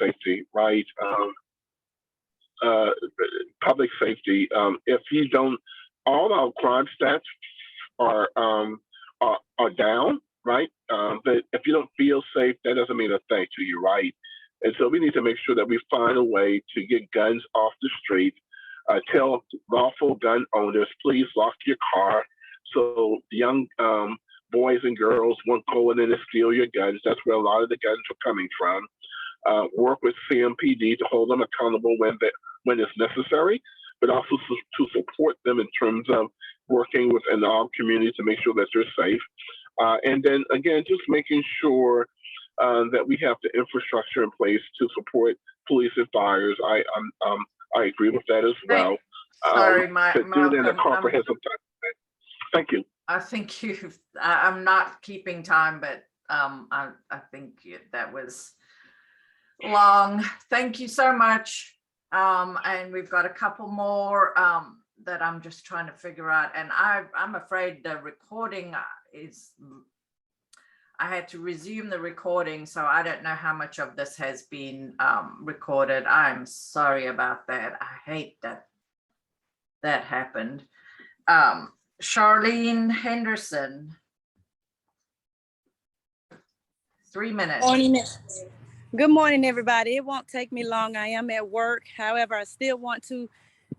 safety, right? Uh, Public safety. If you don't, all our crime stats are are down, right? But if you don't feel safe, that doesn't mean a thing to you, right? And so we need to make sure that we find a way to get guns off the street. Tell lawful gun owners, please lock your car so young boys and girls won't go in and steal your guns. That's where a lot of the guns are coming from. Work with CMPD to hold them accountable when it's necessary, but also to support them in terms of working within our community to make sure that they're safe. And then again, just making sure that we have the infrastructure in place to support police and fires. I agree with that as well. Sorry, to do it in a comprehensive time. Thank you. I think I'm not keeping time, but I think that was long. Thank you so much. And we've got a couple more that I'm just trying to figure out. And I'm afraid the recording I had to resume the recording, so I don't know how much of this has been recorded. I'm sorry about that. I hate that happened. Charlene Henderson, 3 minutes. Morning. Good morning, everybody. It won't take me long. I am at work. However, I still want to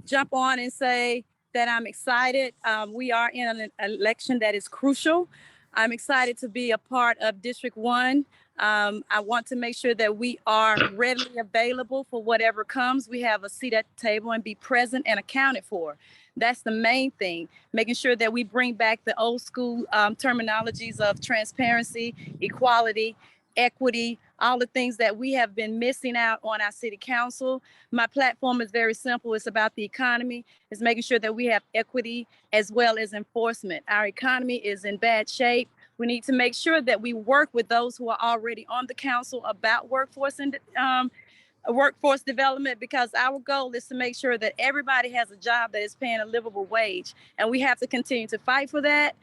jump on and say that I'm excited. We are in an election that is crucial. I'm excited to be a part of District 1. I want to make sure that we are readily available for whatever comes. We have a seat at the table and be present and accounted for. That's the main thing, making sure that we bring back the old school terminologies of transparency, equality, equity, all the things that we have been missing out on our city council. My platform is very simple. It's about the economy. It's making sure that we have equity as well as enforcement. Our economy is in bad shape. We need to make sure that we work with those who are already on the council about workforce development, because our goal is to make sure that everybody has a job that is paying a livable wage. And we have to continue to fight for that.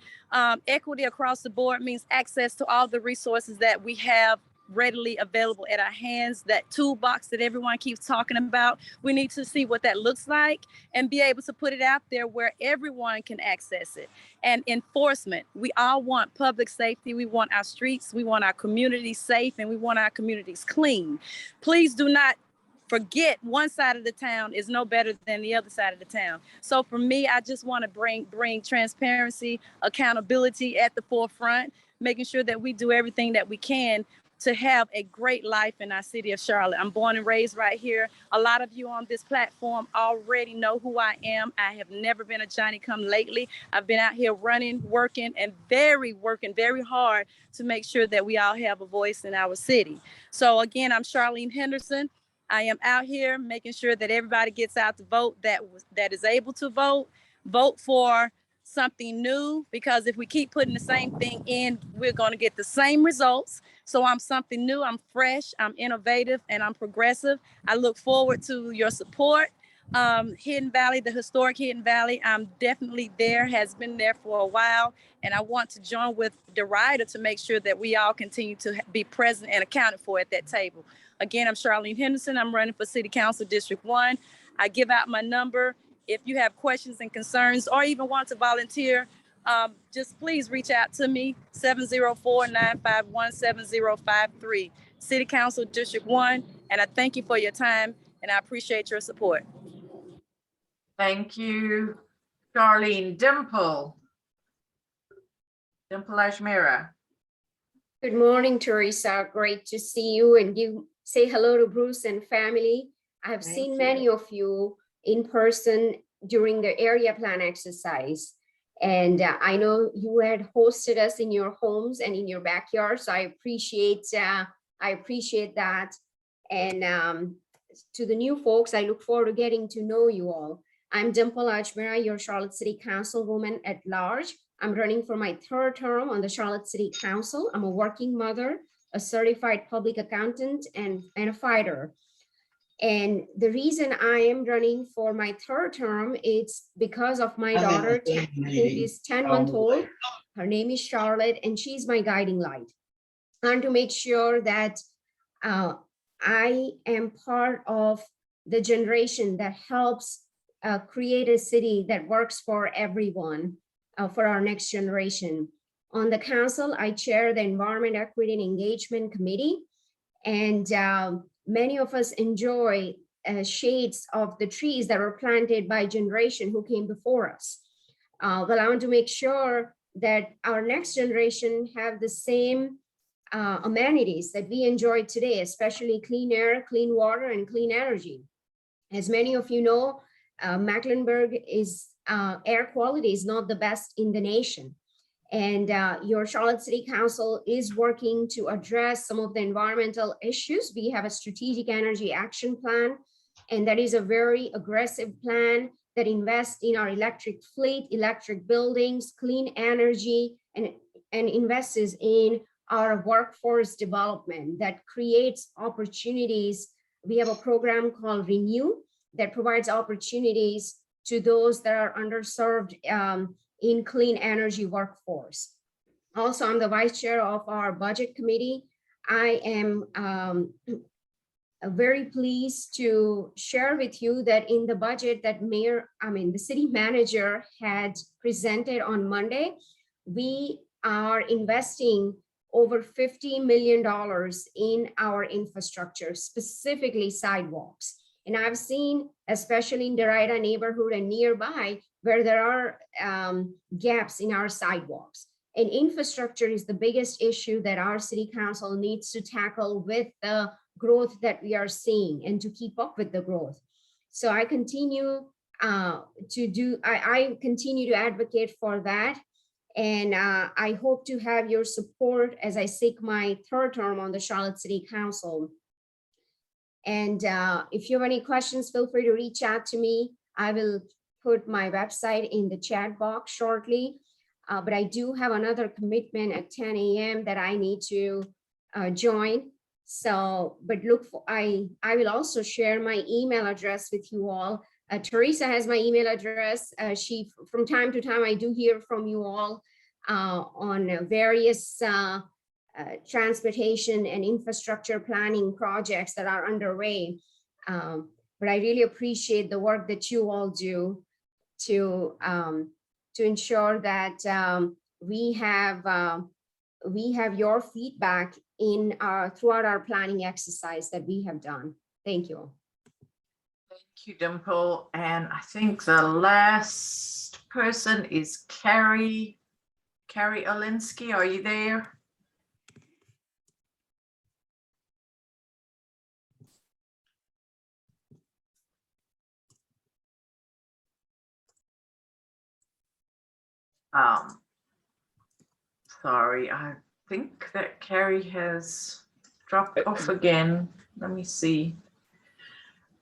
Equity across the board means access to all the resources that we have readily available at our hands. That toolbox that everyone keeps talking about, we need to see what that looks like and be able to put it out there where everyone can access it. And enforcement, we all want public safety. We want our streets, we want our communities safe, and we want our communities clean. Please do not forget one side of the town is no better than the other side of the town. So for me, I just want to bring transparency, accountability at the forefront, making sure that we do everything that we can to have a great life in our city of Charlotte. I'm born and raised right here. A lot of you on this platform already know who I am. I have never been a Johnny come lately. I've been out here running, working very hard to make sure that we all have a voice in our city. So again, I'm Charlene Henderson. I am out here making sure that everybody gets out to vote that is able to vote. Vote for something new, because if we keep putting the same thing in, we're going to get the same results. So I'm something new, I'm fresh, I'm innovative, and I'm progressive. I look forward to your support. Hidden Valley, the historic Hidden Valley, I'm definitely there, has been there for a while. And I want to join with Derita to make sure that we all continue to be present and accounted for at that table. Again, I'm Charlene Henderson. I'm running for City Council District 1. I give out my number. If you have questions and concerns or even want to volunteer, just please reach out to me, 704-951-7053, City Council District 1. And I thank you for your time and I appreciate your support. Thank you, Charlene. Dimple Ashmira. Good morning, Teresa. Great to see you, and you say hello to Bruce and family. I have seen many of you in person during the area plan exercise. And I know you had hosted us in your homes and in your backyard. So I appreciate that. And to the new folks, I look forward to getting to know you all. I'm Dimple Ajmera, your Charlotte City Councilwoman at large. I'm running for my third term on the Charlotte City Council. I'm a working mother, a certified public accountant, and a fighter. And the reason I am running for my third term is because of my daughter, who is 10-month-old. Her name is Charlotte, and she's my guiding light. And to make sure that I am part of the generation that helps create a city that works for everyone, for our next generation. On the council, I chair the Environment, Equity, and Engagement Committee, and many of us enjoy shades of the trees that were planted by generation who came before us. But I want to make sure that our next generation have the same amenities that we enjoy today, especially clean air, clean water, and clean energy. As many of you know, Mecklenburg is air quality is not the best in the nation. And your Charlotte City Council is working to address some of the environmental issues. We have a strategic energy action plan, and that is a very aggressive plan that invests in our electric fleet, electric buildings, clean energy, and invests in our workforce development that creates opportunities. We have a program called Renew that provides opportunities to those that are underserved in clean energy workforce. Also, I'm the vice chair of our budget committee. I am very pleased to share with you that in the budget that the city manager had presented on Monday, we are investing over $50 million in our infrastructure, specifically sidewalks. And I've seen, especially in Derita neighborhood and nearby, where there are gaps in our sidewalks. And infrastructure is the biggest issue that our city council needs to tackle with the growth that we are seeing and to keep up with the growth. So I continue I continue to advocate for that. And I hope to have your support as I seek my third term on the Charlotte City Council. And if you have any questions, feel free to reach out to me. I will put my website in the chat box shortly. But I do have another commitment at 10 a.m. that I need to join. So, but look for, I will also share my email address with you all. Teresa has my email address. From time to time, I do hear from you all on various transportation and infrastructure planning projects that are underway. But I really appreciate the work that you all do to ensure that we have your feedback in throughout our planning exercise that we have done. Thank you. Thank you, Dimple. And I think the last person is Carrie Olinsky. Are you there? Sorry, I think that Carrie has dropped off again. Let me see.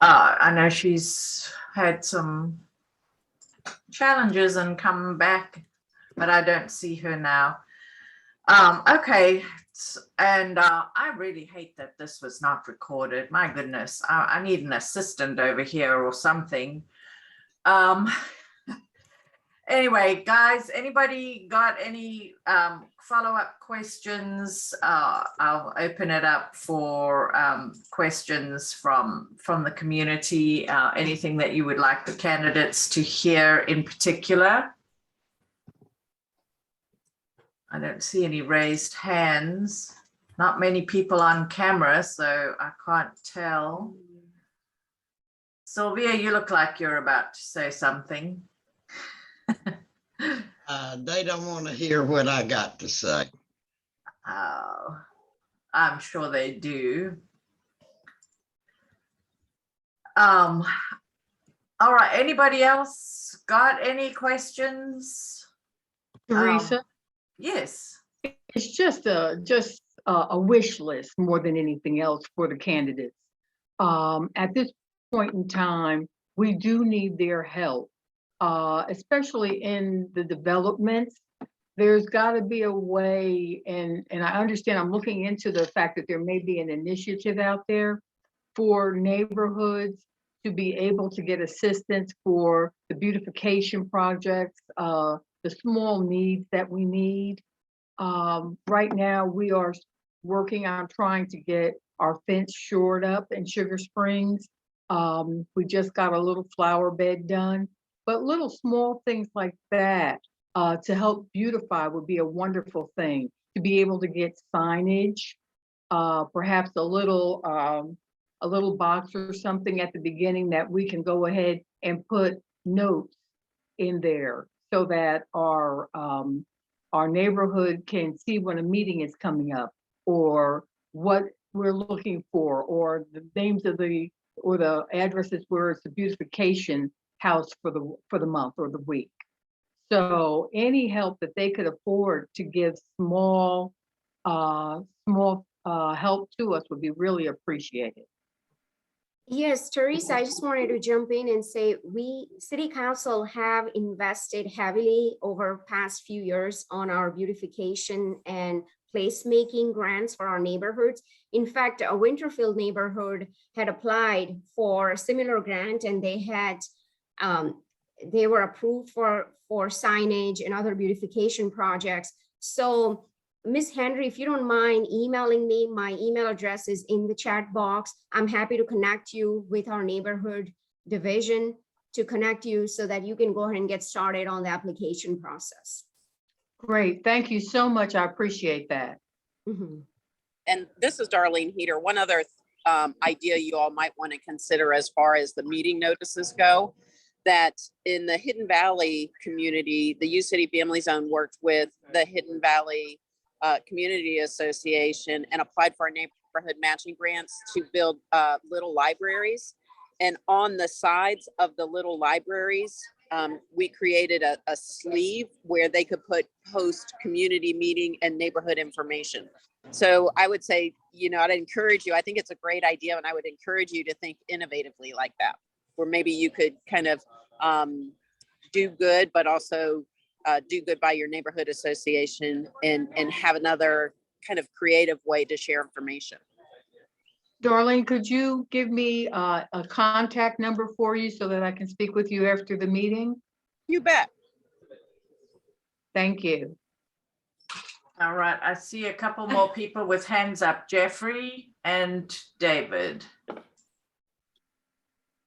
I know she's had some challenges and come back, but I don't see her now. Okay, and I really hate that this was not recorded. My goodness, I need an assistant over here or something. Anyway, guys, anybody got any follow-up questions? I'll open it up for questions from the community. Anything that you would like the candidates to hear in particular? I don't see any raised hands. Not many people on camera, so I can't tell. Sylvia, you look like you're about to say something. They don't want to hear what I got to say. Oh, I'm sure they do. All right, anybody else got any questions? Teresa, Yes. it's just a wish list more than anything else for the candidates. At this point in time, we do need their help. Especially in the developments, there's got to be a way, and I understand I'm looking into the fact that there may be an initiative out there for neighborhoods to be able to get assistance for the beautification projects, the small needs that we need. Right now, we are working on trying to get our fence shored up in Sugar Springs. We just got a little flower bed done, but little small things like that to help beautify would be a wonderful thing. To be able to get signage, perhaps a little box or something at the beginning that we can go ahead and put notes in there so that our neighborhood can see when a meeting is coming up, or what we're looking for, or the names of the addresses where it's a beautification house for the month or the week. So any help that they could afford to give small help to us would be really appreciated. Yes, Teresa, I just wanted to jump in and say City Council have invested heavily over past few years on our beautification and placemaking grants for our neighborhoods. In fact, a Winterfield neighborhood had applied for a similar grant, and they were approved for signage and other beautification projects. So Ms. Henry, if you don't mind emailing me, my email address is in the chat box. I'm happy to connect you with our neighborhood division to connect you so that you can go ahead and get started on the application process. Great, thank you so much. I appreciate that. Mhm. And this is Darlene Heater. One other idea you all might want to consider as far as the meeting notices go, that in the Hidden Valley community, the U City Family Zone worked with the Hidden Valley Community Association and applied for our neighborhood matching grants to build little libraries. And on the sides of the little libraries, we created a sleeve where they could post community meeting and neighborhood information. So I would say, I'd encourage you, I think it's a great idea, and I would encourage you to think innovatively like that, where maybe you could kind of do good, but also do good by your neighborhood association and have another kind of creative way to share information. Darlene, could you give me a contact number for you so that I can speak with you after the meeting? You bet. Thank you. All right, I see a couple more people with hands up, Jeffrey and David.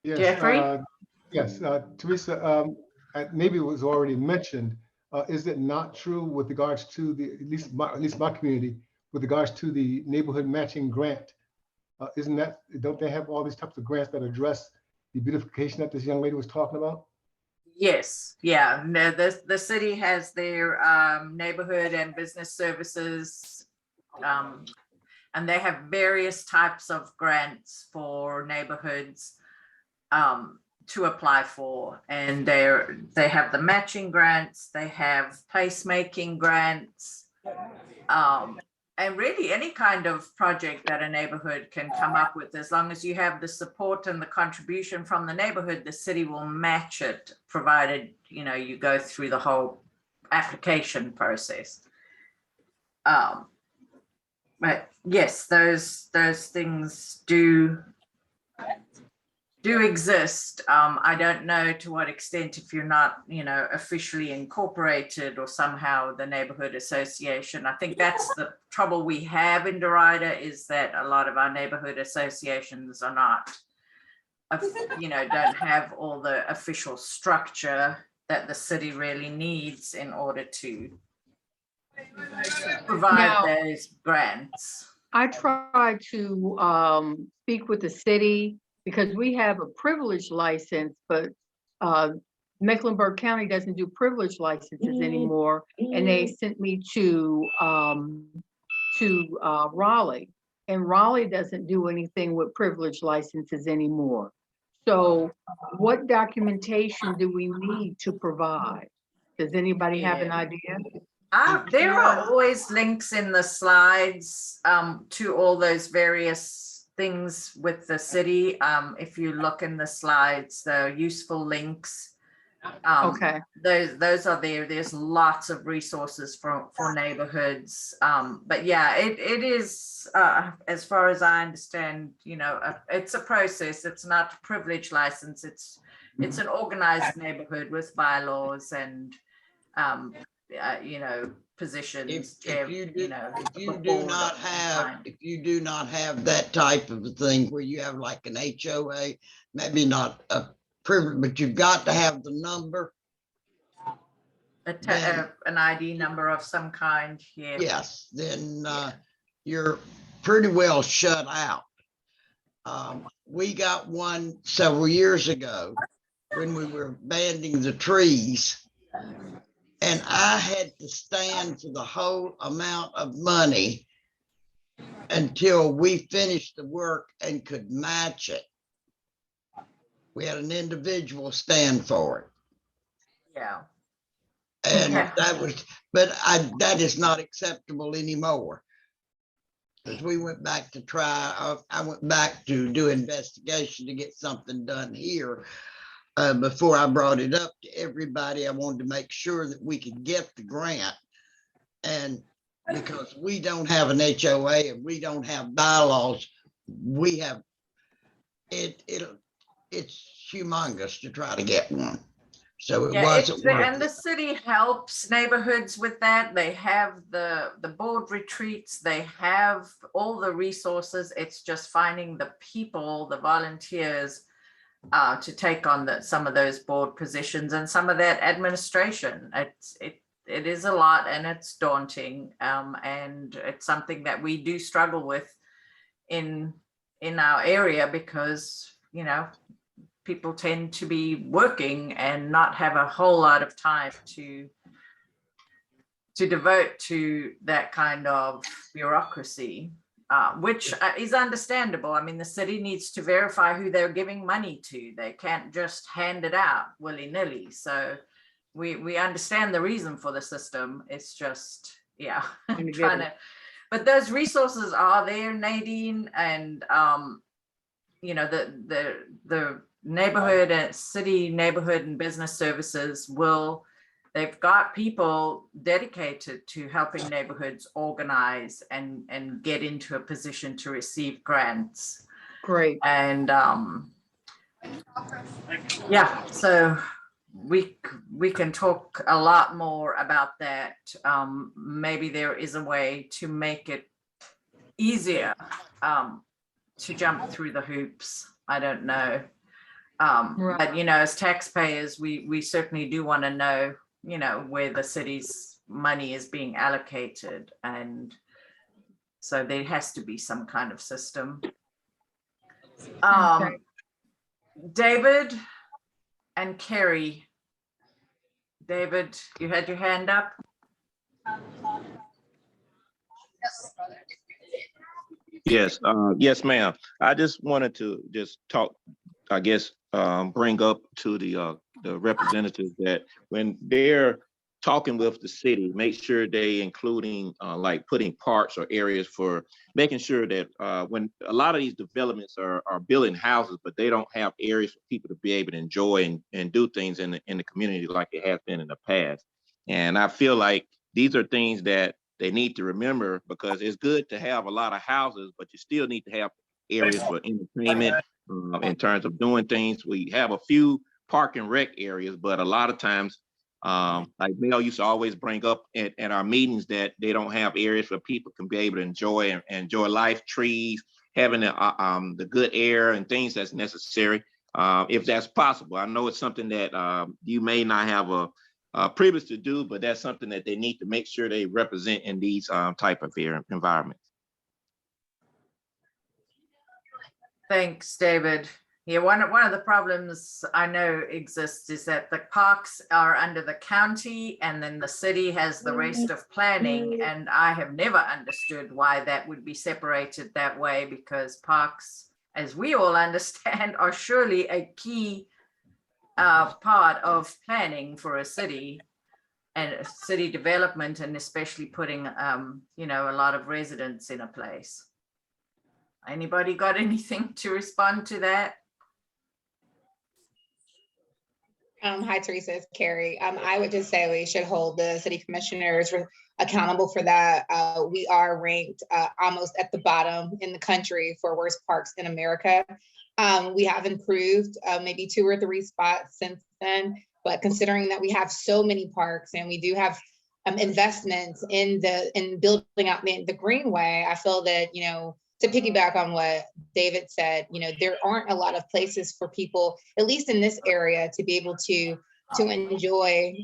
Yes, Jeffrey? Yes, Teresa, maybe it was already mentioned. Is it not true with regards to at least my community, with regards to the neighborhood matching grant? Don't they have all these types of grants that address the beautification that this young lady was talking about? Yes, yeah, no, the city has their neighborhood and business services, and they have various types of grants for neighborhoods to apply for, and they have the matching grants, they have placemaking grants, and really any kind of project that a neighborhood can come up with, as long as you have the support and the contribution from the neighborhood, the city will match it, provided you go through the whole application process. But yes, those things do exist. I don't know to what extent, if you're not, officially incorporated or somehow the neighborhood association. I think that's the trouble we have in Derita, is that a lot of our neighborhood associations are not, don't have all the official structure that the city really needs in order to provide those grants. I try to speak with the city because we have a privilege license, but Mecklenburg County doesn't do privilege licenses anymore. And they sent me to Raleigh, and Raleigh doesn't do anything with privilege licenses anymore. So what documentation do we need to provide? Does anybody have an idea? There are always links in the slides to all those various things with the city. If you look in the slides, the useful links, Okay. Those are there. There's lots of resources for neighborhoods. But yeah, it is, as far as I understand, it's a process. It's not a privilege license. It's an organized neighborhood with bylaws, and you know, positions. If you do, if the you do board not of some have, kind. if you do not have that type of a thing where you have like an HOA, maybe not a privilege, but you've got to have the number. Then- An ID number of some kind, yeah. Yes, then Yeah. you're pretty well shut out. We got one several years ago when we were banding the trees. And I had to stand for the whole amount of money until we finished the work and could match it. We had an individual stand for it. Yeah. And Okay. that was, but that is not acceptable anymore. Because we went back to try, I went back to do investigation to get something done here. Before I brought it up to everybody, I wanted to make sure that we could get the grant. And because we don't have an HOA and we don't have bylaws, we have, it's humongous to try to get one. So it Yeah, wasn't worth and the it. city helps neighborhoods with that. They have the board retreats, they have all the resources. It's just finding the people, the volunteers, to take on some of those board positions and some of that administration. It is a lot and it's daunting, and it's something that we do struggle with in our area because, you know, people tend to be working and not have a whole lot of time to devote to that kind of bureaucracy, which is understandable. I mean, the city needs to verify who they're giving money to. They can't just hand it out willy-nilly. So we understand the reason for the system. It's just, yeah, trying to, but those resources are there, Nadine, and you know, the neighborhood and city neighborhood and business services they've got people dedicated to helping neighborhoods organize and get into a position to receive grants. Great. And yeah, so we can talk a lot more about that. Maybe there is a way to make it easier to jump through the hoops. I don't know. Right. But, you know, as taxpayers, we certainly do want to know, you know, where the city's money is being allocated. And so there has to be some kind of system. Okay. David and Carrie. David, you had your hand up? Yes, yes, ma'am. I just wanted to just talk, I guess, bring up to the representatives that when they're talking with the city, make sure they including like putting parks or areas for making sure that when a lot of these developments are building houses, but they don't have areas for people to be able to enjoy and do things in the community like it has been in the past. And I feel like these are things that they need to remember, because it's good to have a lot of houses, but you still need to have areas for entertainment in terms of doing things. We have a few park and rec areas, but a lot of times, like Mel used to always bring up at our meetings, that they don't have areas where people can be able to enjoy and enjoy life, trees, having the good air and things that's necessary, if that's possible. I know it's something that you may not have a privilege to do, but that's something that they need to make sure they represent in these type of environments. Thanks, David. Yeah, one of the problems I know exists is that the parks are under the county and then the city has the rest of planning. And I have never understood why that would be separated that way, because parks, as we all understand, are surely a key part of planning for a city and city development, and especially putting, you know, a lot of residents in a place. Anybody got anything to respond to that? Hi, Teresa, it's Carrie. I would just say we should hold the city commissioners accountable for that. We are ranked almost at the bottom in the country for worst parks in America. We have improved maybe 2 or 3 spots since then, but considering that we have so many parks and we do have investments in building out the greenway, I feel that, to piggyback on what David said, there aren't a lot of places for people, at least in this area, to be able to enjoy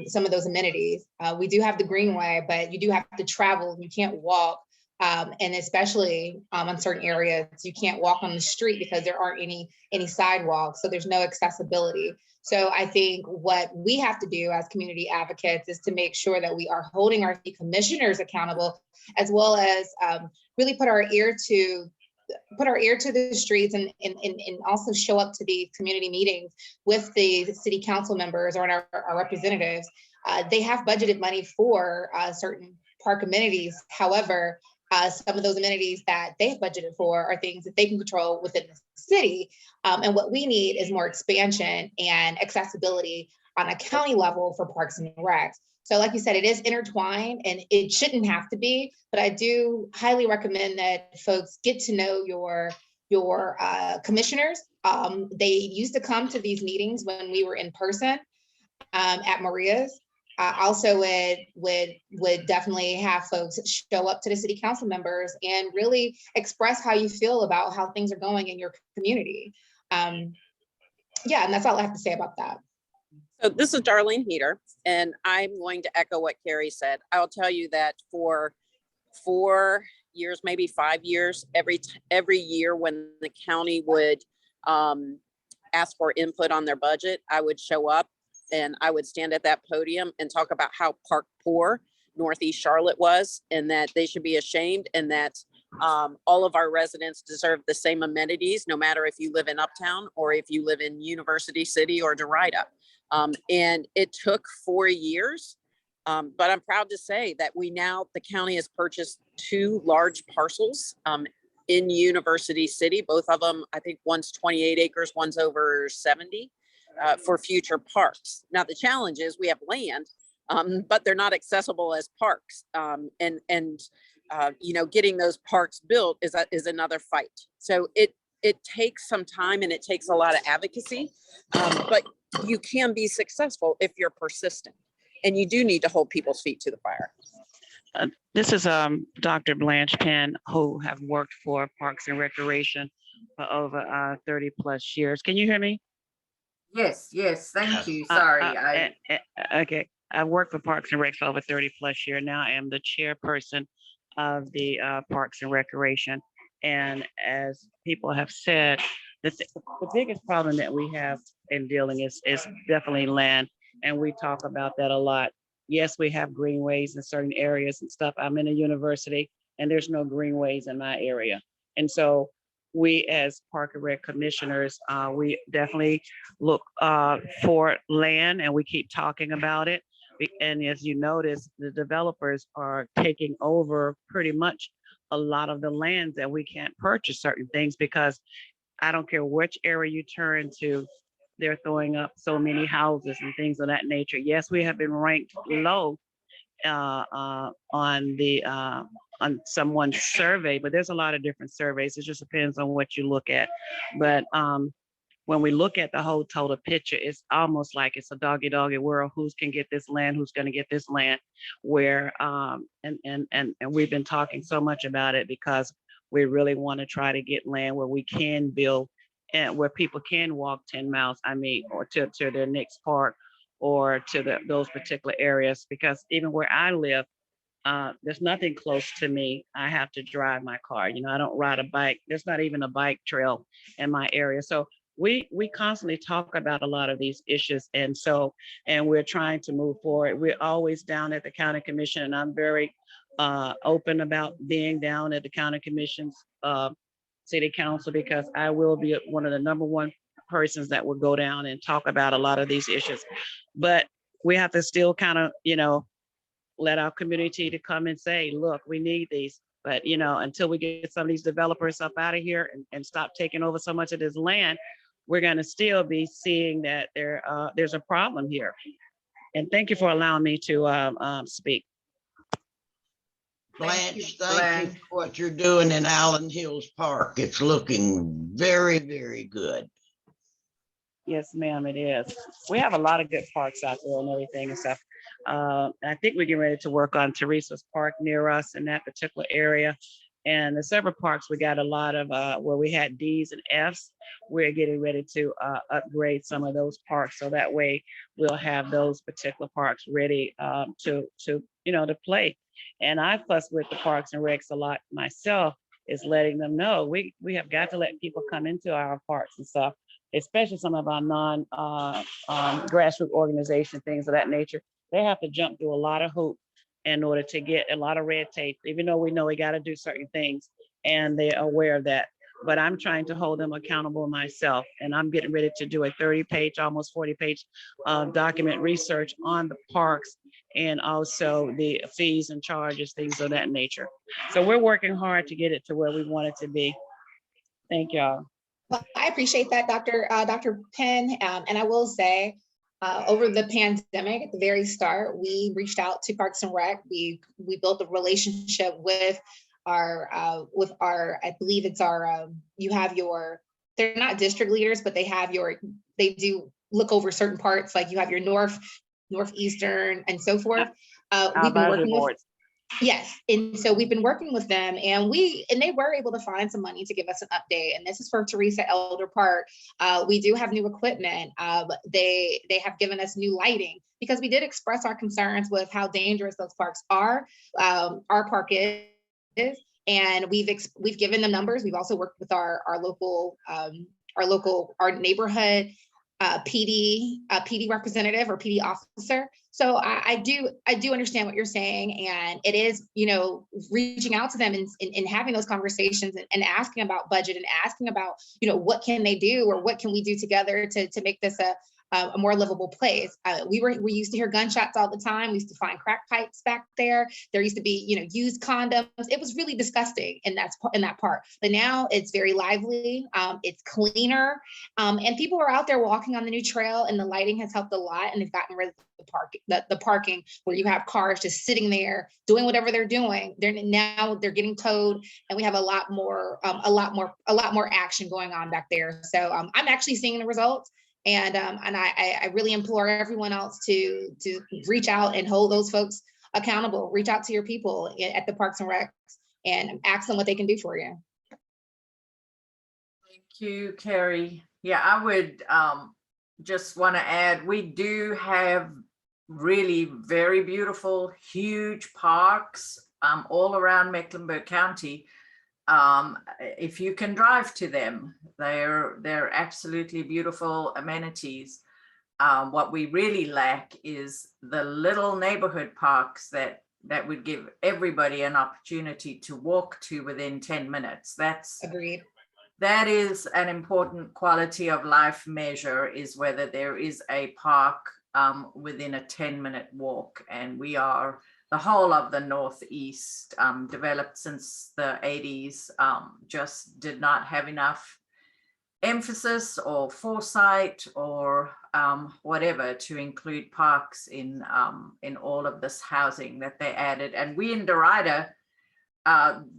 some of those amenities. We do have the greenway, but you do have to travel. You can't walk. And especially in certain areas, you can't walk on the street because there aren't any sidewalks. So there's no accessibility. So I think what we have to do as community advocates is to make sure that we are holding our commissioners accountable, as well as really put our ear to the streets and also show up to these community meetings with the city council members or our representatives. They have budgeted money for certain park amenities. However, some of those amenities that they've budgeted for are things that they can control within the city. And what we need is more expansion and accessibility on a county level for parks and recs. So like you said, it is intertwined and it shouldn't have to be, but I do highly recommend that folks get to know your commissioners. They used to come to these meetings when we were in person at Maria's. Also would definitely have folks show up to the city council members and really express how you feel about how things are going in your community. Yeah, and that's all I have to say about that. So this is Darlene Heater, and I'm going to echo what Carrie said. I'll tell you that for 4 years, maybe 5 years, every year when the county would ask for input on their budget, I would show up and I would stand at that podium and talk about how park poor Northeast Charlotte was, and that they should be ashamed, and that all of our residents deserve the same amenities, no matter if you live in Uptown or if you live in University City or Derita. And it took 4 years, but I'm proud to say that the county has purchased 2 large parcels in University City. Both of them, I think one's 28 acres, one's over 70 for future parks. Now, the challenge is we have land, but they're not accessible as parks. Getting those parks built is another fight. So it takes some time and it takes a lot of advocacy, but you can be successful if you're persistent, and you do need to hold people's feet to the fire. This is Dr. Blanche Penn, who have worked for Parks and Recreation for over 30 plus years. Can you hear me? Yes, thank you. Sorry. Okay. I've worked for Parks and Rec for over 30 plus years. Now I am the chairperson of the Parks and Recreation. And as people have said, the biggest problem that we have in dealing is definitely land. And we talk about that a lot. Yes, we have greenways in certain areas and stuff. I'm in a university and there's no greenways in my area. And so we as Park and Rec commissioners, we definitely look for land, and we keep talking about it. And as you notice, the developers are taking over pretty much a lot of the lands that we can't purchase certain things, because I don't care which area you turn to, they're throwing up so many houses and things of that nature. Yes, we have been ranked low on someone's survey, but there's a lot of different surveys. It just depends on what you look at. But when we look at the whole total picture, it's almost like it's a doggy world. Who's can get this land? Who's going to get this land? Where and we've been talking so much about it because we really want to try to get land where we can build and where people can walk 10 miles, or to their next park or to those particular areas. Because even where I live, there's nothing close to me. I have to drive my car. I don't ride a bike. There's not even a bike trail in my area. So we constantly talk about a lot of these issues. And we're trying to move forward. We're always down at the county commission, and I'm very open about being down at the county commission's city council, because I will be one of the number one persons that will go down and talk about a lot of these issues. But we have to still kind of, let our community to come and say, look, we need these. But, until we get some of these developers up out of here and stop taking over so much of this land, we're going to still be seeing that there's a problem here. And thank you for allowing me to speak. Blanche, thank you for what you're doing in Allen Hills Park. It's looking very, very good. Yes, ma'am, it is. We have a lot of good parks out there and everything and stuff. I think we're getting ready to work on Teresa's Park near us in that particular area. And the several parks, we got a lot of where we had Ds and Fs. We're getting ready to upgrade some of those parks, so that way we'll have those particular parks ready to play. And I fuss with the Parks and Recs a lot myself, is letting them know we have got to let people come into our parks and stuff, especially some of our grassroots organization, things of that nature. They have to jump through a lot of hoops in order to get a lot of red tape, even though we know we got to do certain things, and they're aware of that. But I'm trying to hold them accountable myself, and I'm getting ready to do a 30-page, almost 40-page document research on the parks and also the fees and charges, things of that nature. So we're working hard to get it to where we want it to be. Thank y'all. Well, I appreciate that, Dr. Penn. And I will say, over the pandemic, at the very start, we reached out to Parks and Rec. We built a relationship with our, I believe it's our, they're not district leaders, but they do look over certain parts, like you have your northeastern, and so forth. We've been working with. Yes, and so we've been working with them, and they were able to find some money to give us an update. And this is for Teresa Elder Park. We do have new equipment. They have given us new lighting, because we did express our concerns with how dangerous those parks are. Our park is, and we've given them numbers. We've also worked with our neighborhood PD representative or PD officer. So I do understand what you're saying, and it is, reaching out to them and having those conversations and asking about budget and asking about, what can they do, or what can we do together to make this a more livable place. We used to hear gunshots all the time. We used to find crack pipes back there. There used to be, used condoms. It was really disgusting in that part. But now it's very lively. It's cleaner, and people are out there walking on the new trail, and the lighting has helped a lot. And they've gotten rid of the parking where you have cars just sitting there doing whatever they're doing. They're getting towed, and we have a lot more action going on back there. So I'm actually seeing the results. And I really implore everyone else to reach out and hold those folks accountable. Reach out to your people at the Parks and Recs and ask them what they can do for you. Thank you, Carrie. Yeah, I would just want to add, we do have really very beautiful, huge parks all around Mecklenburg County. If you can drive to them, they're absolutely beautiful amenities. What we really lack is the little neighborhood parks that would give everybody an opportunity to walk to within 10 minutes. That's agreed. That is an important quality of life measure, is whether there is a park within a 10-minute walk. And we are, the whole of the Northeast, developed since the 80s, just did not have enough emphasis or foresight or whatever to include parks in all of this housing that they added. And we in Derita,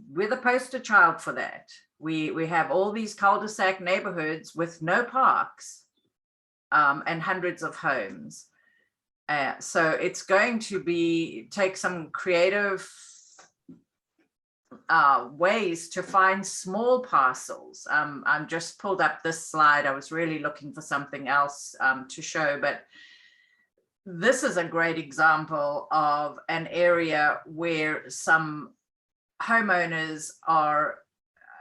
we're the poster child for that. We have all these cul-de-sac neighborhoods with no parks and hundreds of homes. So it's going to take some creative ways to find small parcels. I'm just pulled up this slide. I was really looking for something else to show, but this is a great example of an area where some homeowners are,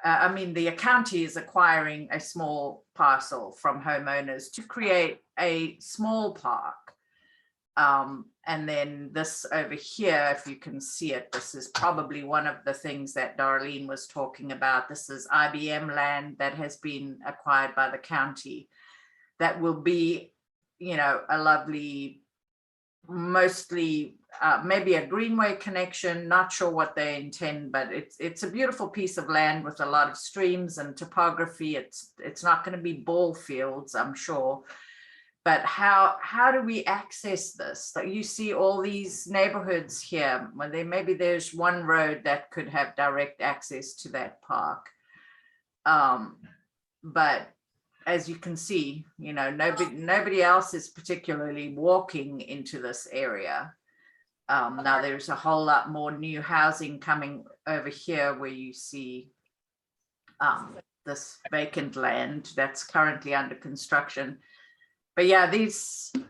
the county is acquiring a small parcel from homeowners to create a small park. And then this over here, if you can see it, this is probably one of the things that Darlene was talking about. This is IBM land that has been acquired by the county that will be, a lovely, mostly maybe a greenway connection, not sure what they intend, but it's a beautiful piece of land with a lot of streams and topography. It's not going to be ball fields, I'm sure. But how do we access this? So you see all these neighborhoods here, where maybe there's one road that could have direct access to that park. But as you can see, nobody else is particularly walking into this area. Now there's a whole lot more new housing coming over here where you see this vacant land that's currently under construction. But yeah, these, if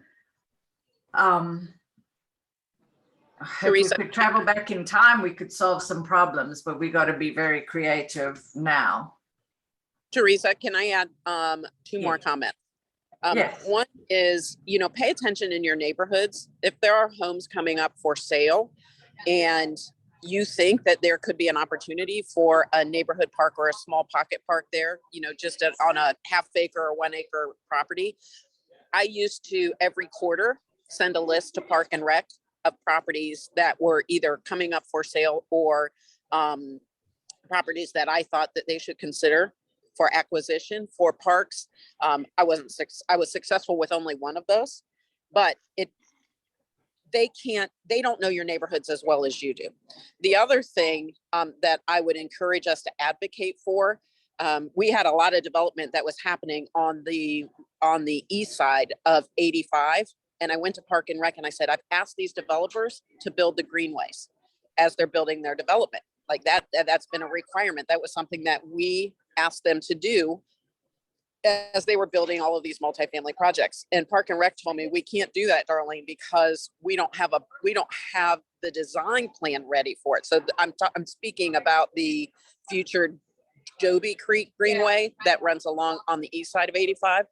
we Teresa. could travel back in time, we could solve some problems, but we got to be very creative now. Teresa, can I add two more Yes. comments? Yes. One is, pay attention in your neighborhoods. If there are homes coming up for sale and you think that there could be an opportunity for a neighborhood park or a small pocket park there, just on a half acre or 1 acre property, I used to every quarter send a list to Park and Rec of properties that were either coming up for sale or properties that I thought that they should consider for acquisition for parks. I was successful with only one of those, but they don't know your neighborhoods as well as you do. The other thing that I would encourage us to advocate for, we had a lot of development that was happening on the east side of 85. And I went to Park and Rec and I said, I've asked these developers to build the greenways as they're building their development. Like that's been a requirement. That was something that we asked them to do as they were building all of these multifamily projects. And Park and Rec told me, we can't do that, Darlene, because we don't have the design plan ready for it. So I'm speaking about the future Joby Creek Greenway that runs along on the east side of 85.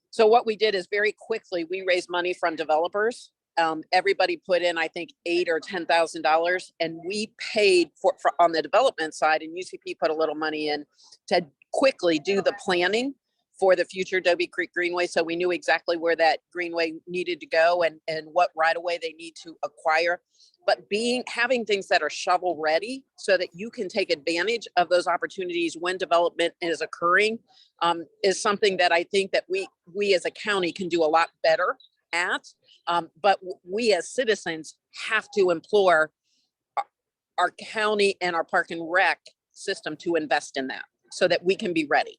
So what we did is very quickly, we raised money from developers. Everybody put in, I think, $8,000 or $10,000, and we paid for on the development side, and UCP put a little money in to quickly do the planning for the future Joby Creek Greenway. So we knew exactly where that greenway needed to go and what right of way they need to acquire. But having things that are shovel ready so that you can take advantage of those opportunities when development is occurring is something that I think that we as a county can do a lot better at. But we as citizens have to implore our county and our Park and Rec system to invest in that so that we can be ready.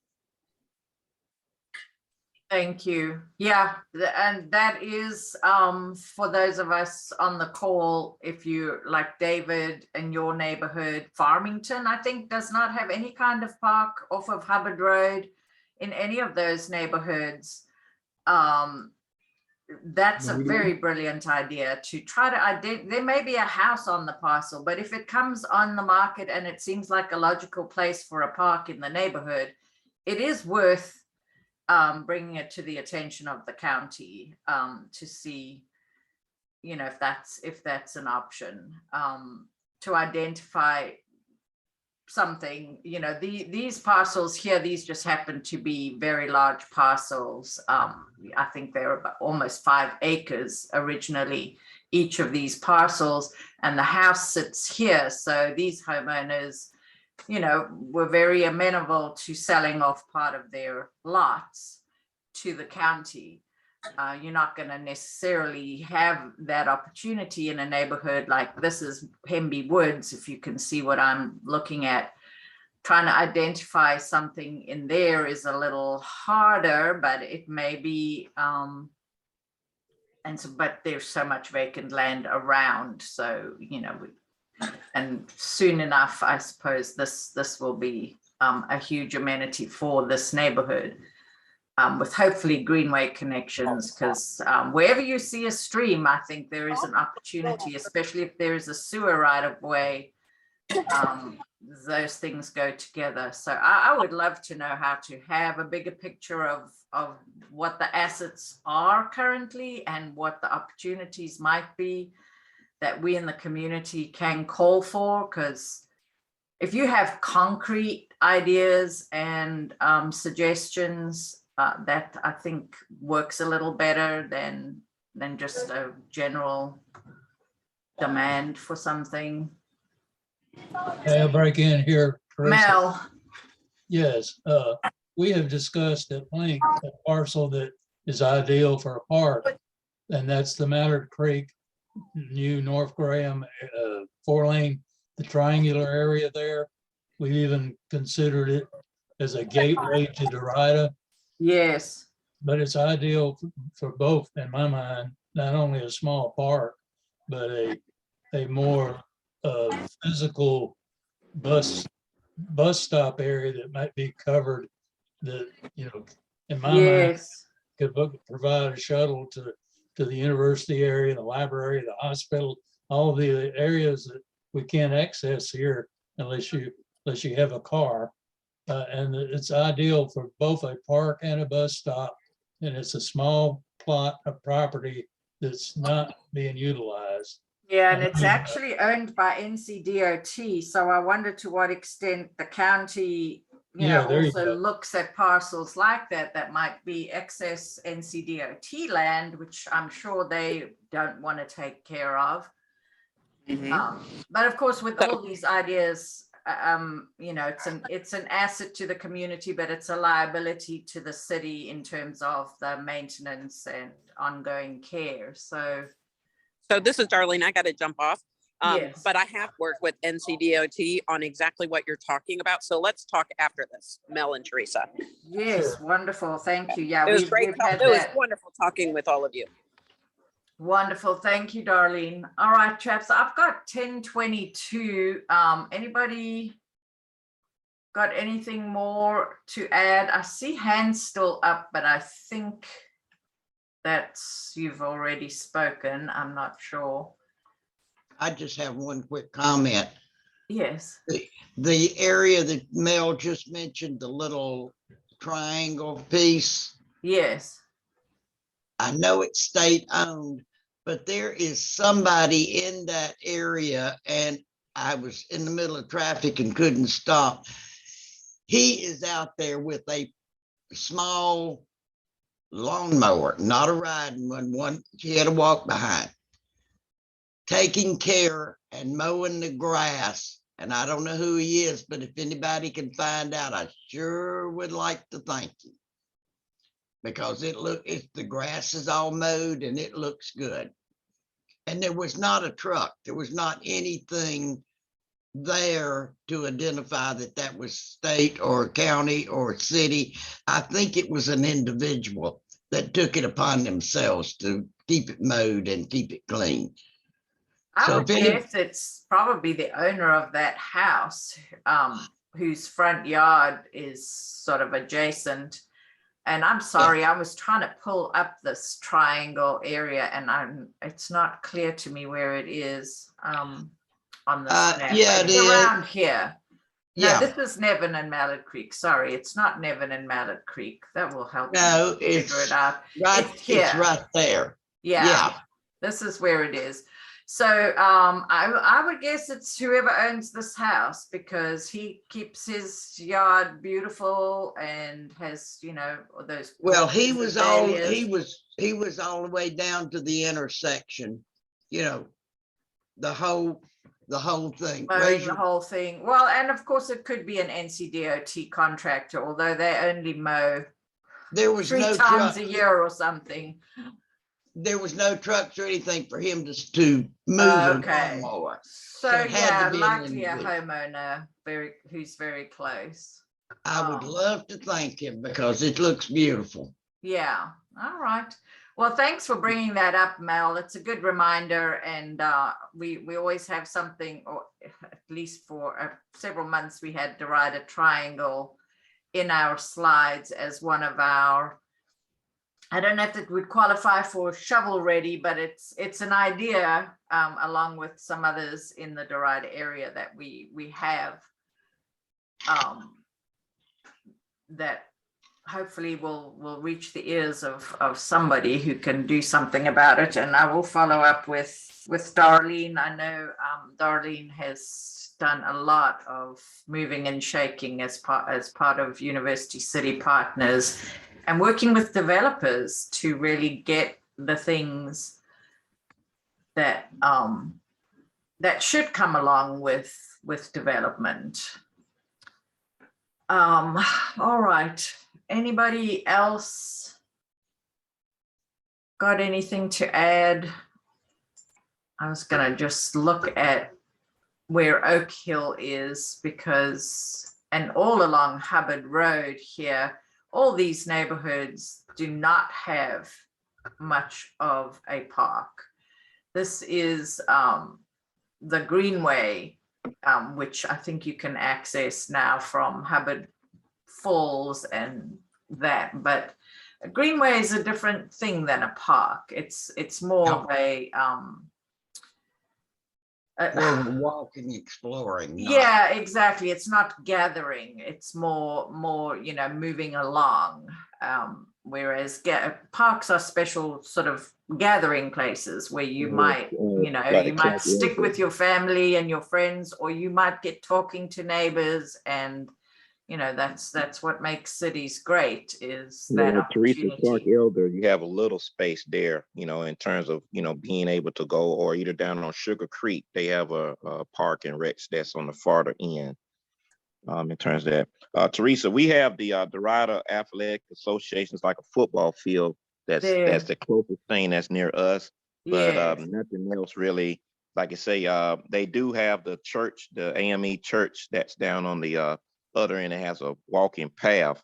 Thank you. Yeah, and that is for those of us on the call, if you like David in your neighborhood, Farmington, I think does not have any kind of park off of Hubbard Road in any of those neighborhoods. That's a very brilliant idea to try to there may be a house on the parcel, but if it comes on the market and it seems like a logical place for a park in the neighborhood, it is worth bringing it to the attention of the county to see, if that's an option, to identify something. These parcels here, these just happen to be very large parcels. I think they're about almost 5 acres originally, each of these parcels, and the house sits here. So these homeowners, were very amenable to selling off part of their lots to the county. You're not going to necessarily have that opportunity in a neighborhood like this is Hemby Woods. If you can see what I'm looking at, trying to identify something in there is a little harder, but it may be, but there's so much vacant land around. So, and soon enough, I suppose this will be a huge amenity for this neighborhood, with hopefully greenway connections, because wherever you see a stream, I think there is an opportunity, especially if there is a sewer right of way, those things go together. So I would love to know how to have a bigger picture of what the assets are currently and what the opportunities might be that we in the community can call for, because if you have concrete ideas and suggestions, that I think works a little better than just a general demand for something. I'll break in here, Teresa. Mel. Yes, we have discussed at length a parcel that is ideal for a park, and that's the Mallard Creek, new North Graham 4-lane, the triangular area there. We even considered it as a gateway to Derita. Yes. But it's ideal for both, in my mind, not only a small park, but a a more physical bus stop area that might be covered, that, you know, in my mind, Yes. could provide a shuttle to the university area, the library, the hospital, all of the areas that we can't access here unless you have a car. And it's ideal for both a park and a bus stop. And it's a small plot of property that's not being utilized. Yeah, and it's actually owned by NCDOT. So I wonder to what extent the county, Yeah, there you also go. looks at parcels like that might be excess NCDOT land, which I'm sure they don't want to take care of. But of course, with all these ideas, it's an asset to the community, but it's a liability to the city in terms of the maintenance and ongoing care. So this is Darlene. I got to jump off. Yes. But I have worked with NCDOT on exactly what you're talking about. So let's talk after this, Mel and Teresa. Yes, wonderful. Thank you. Yeah, It was great. had It was that. wonderful talking with all of you. Wonderful. Thank you, Darlene. All right, chaps, I've got 10:22. Anybody got anything more to add? I see hands still up, but I think you've already spoken. I'm not sure. I just have one quick comment. Yes. The area that Mel just mentioned, the little triangle piece, Yes. I know it's state owned, but there is somebody in that area, and I was in the middle of traffic and couldn't stop. He is out there with a small lawnmower, not a riding one he had to walk behind, taking care and mowing the grass. And I don't know who he is, but if anybody can find out, I sure would like to thank you. Because the grass is all mowed and it looks good. And there was not a truck. There was not anything there to identify that was state or county or city. I think it was an individual that took it upon themselves to keep it mowed and keep it clean. I would guess it's probably the owner of that house, whose front yard is sort of adjacent. And I'm sorry, I was trying to pull up this triangle area and it's not clear to me where it is on the snap. Yeah, it's around here. No, Yeah. this is Nevin and Mallard Creek. Sorry, it's not Nevin and Mallard Creek. That will help No, me figure it out. Right, It's here. it's right there. Yeah. This is where it is. So I would guess it's whoever owns this house, because he keeps his yard beautiful and has, those. Well, he porches was and all dahlias. he was all the way down to the intersection, the whole thing. Mowing the whole thing. Well, and of course it could be an NCDOT contractor, although they only mow There was 3 no times truck. a year or something. There was no trucks or anything for him to move Okay. a lawnmower. So it had to yeah, be an likely a individual. homeowner who's very close. I would love to thank him because it looks beautiful. Yeah. All right. Well, thanks for bringing that up, Mel. It's a good reminder, and we always have something, or at least for several months we had Derita Triangle in our slides as one of our. I don't know if it would qualify for shovel ready, but it's an idea along with some others in the Derita area that we have that hopefully will reach the ears of somebody who can do something about it. And I will follow up with Darlene. I know Darlene has done a lot of moving and shaking as part of University City Partners and working with developers to really get the things that should come along with development. All right. Anybody else got anything to add? I was gonna just look at where Oak Hill is, and all along Hubbard Road here, all these neighborhoods do not have much of a park. This is the Greenway, which I think you can access now from Hubbard Falls and that, but a Greenway is a different thing than a park. It's more of a Where we're walking, exploring. not- yeah, exactly. It's not gathering. It's more, moving along. Whereas parks are special sort of gathering places where you might, like you a might camp, stick yeah. with your family and your friends, or you might get talking to neighbors, and that's what makes cities great, is that Teresa Clark opportunity. Elder, you have a little space there, in terms of, being able to go, or either down on Sugar Creek, they have a park and recs that's on the farther end. In terms of that, Teresa, we have the Derita Athletic Association, is like a football field. That's There. the closest thing that's near us, but Yes. nothing else really. Like I say, they do have the church, the AME church, that's down on the other end. It has a walking path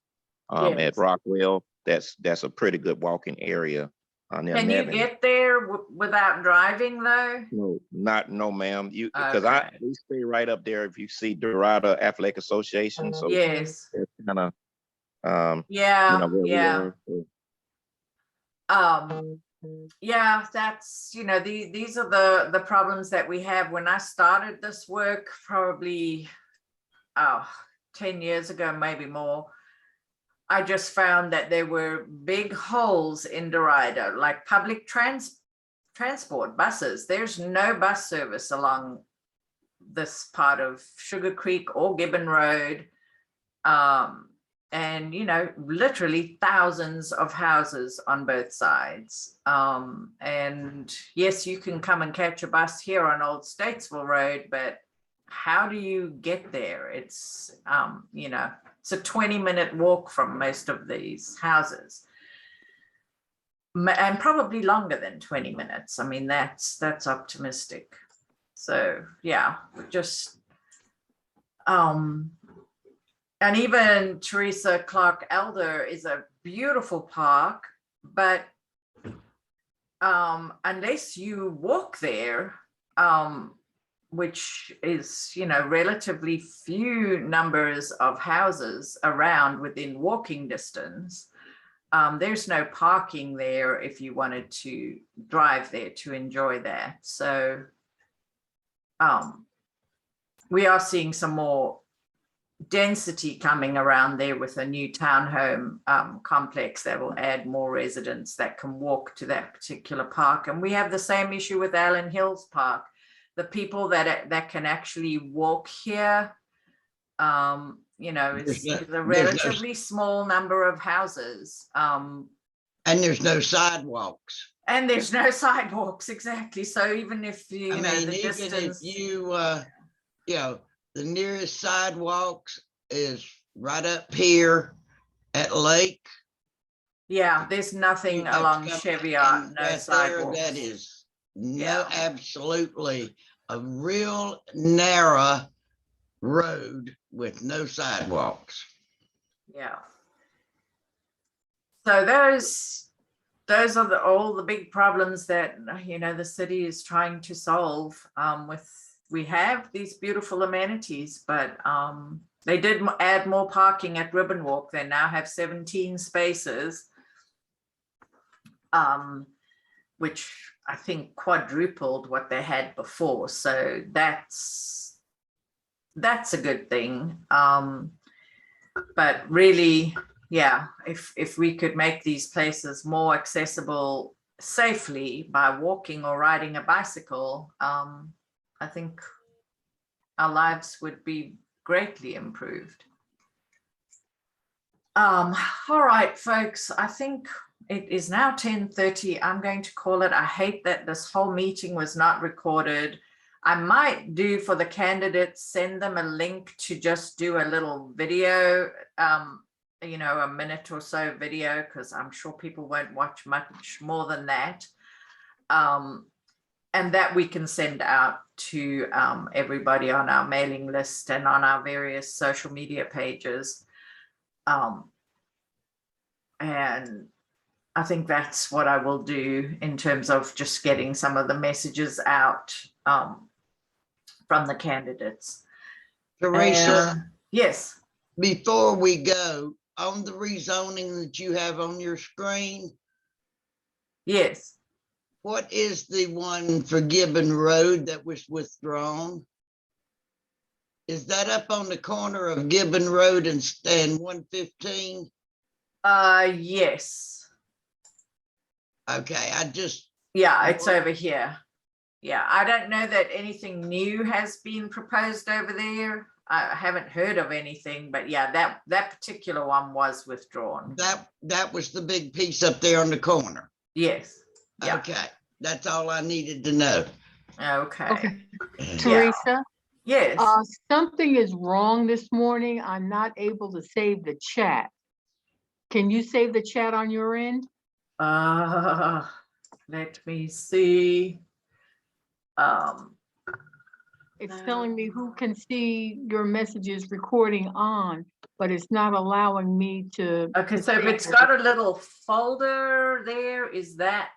Yes. at Rockwell. That's a pretty good walking area. Near Can you Nevin. get there without driving though? No, ma'am. Because Okay. we stay right up there. If you see Derita Athletic Association, so Yes. it's kind of Yeah. where we Yeah. are. So. Yeah, that's, these are the problems that we have. When I started this work, probably 10 years ago, maybe more, I just found that there were big holes in Derita, like public transport, buses. There's no bus service along this part of Sugar Creek or Gibbon Road. And, literally thousands of houses on both sides. And yes, you can come and catch a bus here on Old Statesville Road, but how do you get there? It's, it's a 20-minute walk from most of these houses. And probably longer than 20 minutes. I mean, that's optimistic. So yeah, just, and even Teresa Clark Elder is a beautiful park, but unless you walk there, which is, relatively few numbers of houses around within walking distance, there's no parking there if you wanted to drive there to enjoy that. So we are seeing some more density coming around there with a new townhome complex that will add more residents that can walk to that particular park. And we have the same issue with Allen Hills Park. The people that can actually walk here, it's a relatively small number of houses. And there's no sidewalks. And there's no sidewalks, exactly. So even if the Even distance, if the nearest sidewalks is right up here at Lake. yeah, there's nothing along Cheviot, no sidewalks. That is absolutely a real narrow road with no sidewalks. Yeah. So those are all the big problems that the city is trying to solve. We have these beautiful amenities, but they did add more parking at Ribbon Walk. They now have 17 spaces, which I think quadrupled what they had before. So that's a good thing. But really, yeah, if we could make these places more accessible safely by walking or riding a bicycle, I think our lives would be greatly improved. All right, folks, I think it is now 10:30. I'm going to call it. I hate that this whole meeting was not recorded. I might do for the candidates, send them a link to just do a little video, a minute or so video, because I'm sure people won't watch much more than that. And that we can send out to everybody on our mailing list and on our various social media pages. And I think that's what I will do in terms of just getting some of the messages out from the candidates. Teresa, Yes, before we go, on the rezoning that you have on your screen, yes. what is the one for Gibbon Road that was withdrawn? Is that up on the corner of Gibbon Road and 115? Yes. Okay, Yeah, it's over here. Yeah, I don't know that anything new has been proposed over there. I haven't heard of anything, but yeah, that particular one was withdrawn. that was the big piece up there on the corner. Yes. Yeah. Okay, that's all I needed to know. Okay. Okay, Teresa, Yes. something is wrong this morning. I'm not able to save the chat. Can you save the chat on your end? Let me see. It's telling me who can see your messages recording on, but it's not allowing me to. Okay, so if it's got a little folder there, is that?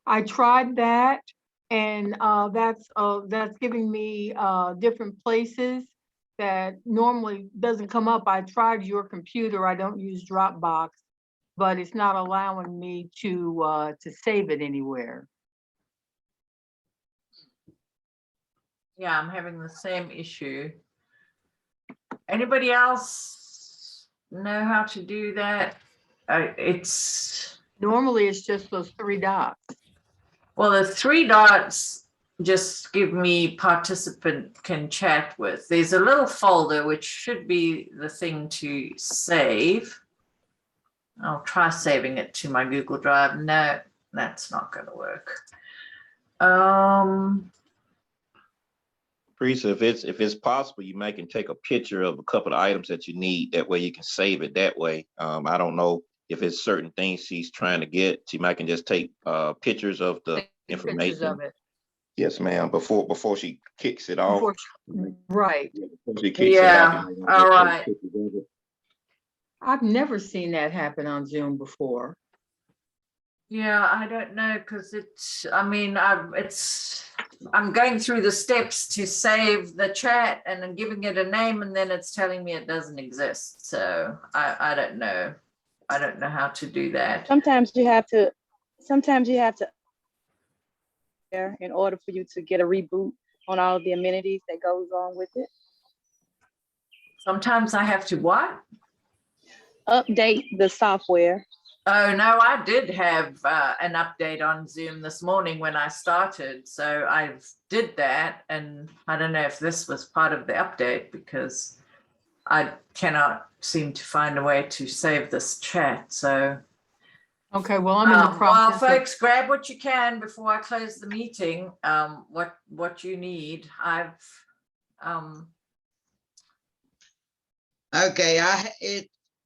I tried that, and that's giving me different places that normally doesn't come up. I tried your computer. I don't use Dropbox, but it's not allowing me to save it anywhere. Yeah, I'm having the same issue. Anybody else know how to do that? Normally it's just those 3 dots. Well, the 3 dots just give me participant can chat with. There's a little folder which should be the thing to save. I'll try saving it to my Google Drive. No, that's not going to work. Teresa, if it's possible, you can take a picture of a couple of items that you need. That way you can save it that way. I don't know if it's certain things she's trying to get. She might can just take pictures of the information. Pictures of it. Yes, ma'am. Before she kicks it off. Right. Before she kicks it off, all right. I've never seen that happen on Zoom before. Yeah, I don't know, because I'm going through the steps to save the chat and I'm giving it a name, and then it's telling me it doesn't exist. So I don't know. I don't know how to do that. Sometimes you have to in order for you to get a reboot on all of the amenities that goes on with it. Sometimes I have to what? Update the software. Oh, no, I did have an update on Zoom this morning when I started. So I did that. And I don't know if this was part of the update, because I cannot seem to find a way to save this chat. So. Okay, well, I'm in the process. Well, folks, grab what you can before I close the meeting. What you need. Okay,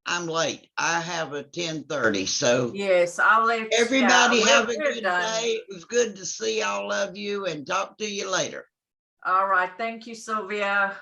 I'm late. I have a 10:30, so. Yes, I'll let everybody have a we're good done. day. It was good to see all of you and talk to you later. All right. Thank you, Sylvia.